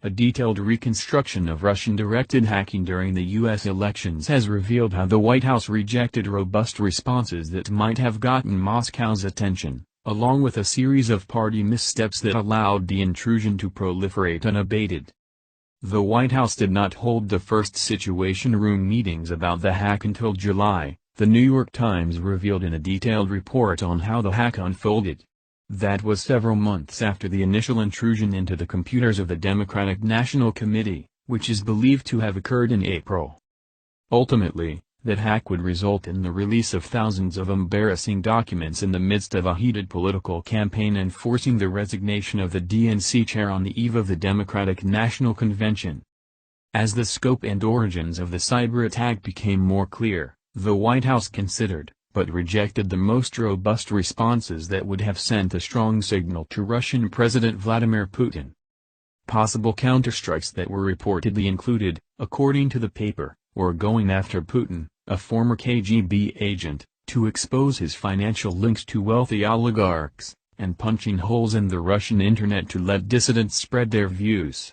A detailed reconstruction of Russian-directed hacking during the U.S. elections has revealed how the White House rejected robust responses that might have gotten Moscow's attention, along with a series of party missteps that allowed the intrusion to proliferate unabated. The White House did not hold the first Situation Room meetings about the hack until July, The New York Times revealed in a detailed report on how the hack unfolded. That was several months after the initial intrusion into the computers of the Democratic National Committee, which is believed to have occurred in April. Ultimately, that hack would result in the release of thousands of embarrassing documents in the midst of a heated political campaign and forcing the resignation of the DNC chair on the eve of the Democratic National Convention. As the scope and origins of the cyber attack became more clear, the White House considered, but rejected the most robust responses that would have sent a strong signal to Russian President Vladimir Putin. Possible counterstrikes that were reportedly included, according to the paper, were going after Putin, a former KGB agent, to expose his financial links to wealthy oligarchs, and punching holes in the Russian internet to let dissidents spread their views.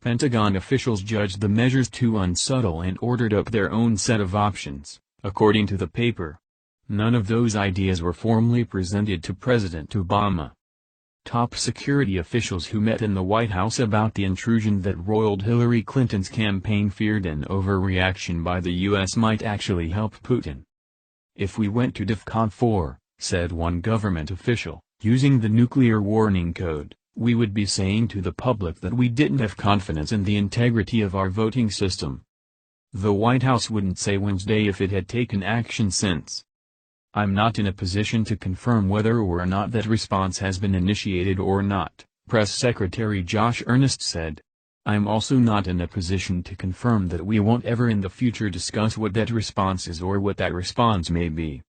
Pentagon officials judged the measures too unsubtle and ordered up their own set of options, according to the paper. None of those ideas were formally presented to President Obama. Top security officials who met in the White House about the intrusion that roiled Hillary Clinton's campaign feared an overreaction by the U.S. might actually help Putin. "If we went to DEFCON 4, said one government official, using the nuclear warning code, we would be saying to the public that we didn't have confidence in the integrity of our voting system." The White House wouldn't say Wednesday if it had taken action since. "I'm not in a position to confirm whether or not that response has been initiated or not," Press Secretary Josh Earnest said. "I'm also not in a position to confirm that we won't ever in the future discuss what that response is or what that response may be."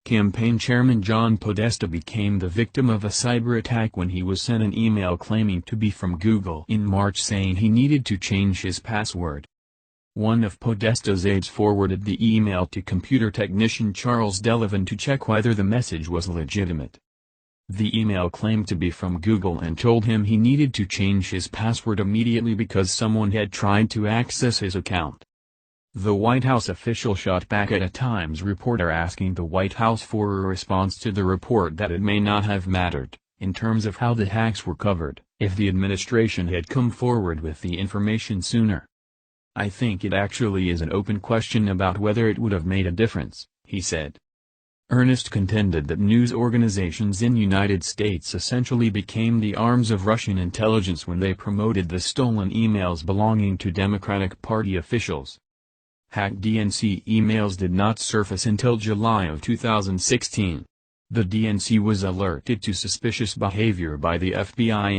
Campaign chairman John Podesta became the victim of a cyber attack when he was sent an email claiming to be from Google in March saying he needed to change his password. One of Podesta's aides forwarded the email to computer technician Charles Delavan to check whether the message was legitimate. The email claimed to be from Google and told him he needed to change his password immediately because someone had tried to access his account. The White House official shot back at a Times reporter asking the White House for a response to the report that it may not have mattered, in terms of how the hacks were covered, if the administration had come forward with the information sooner. "I think it actually is an open question about whether it would have made a difference," he said. Earnest contended that news organizations in United States essentially became the arms of Russian intelligence when they promoted the stolen emails belonging to Democratic Party officials. Hacked DNC emails did not surface until July of 2016. The DNC was alerted to suspicious behavior by the FBI in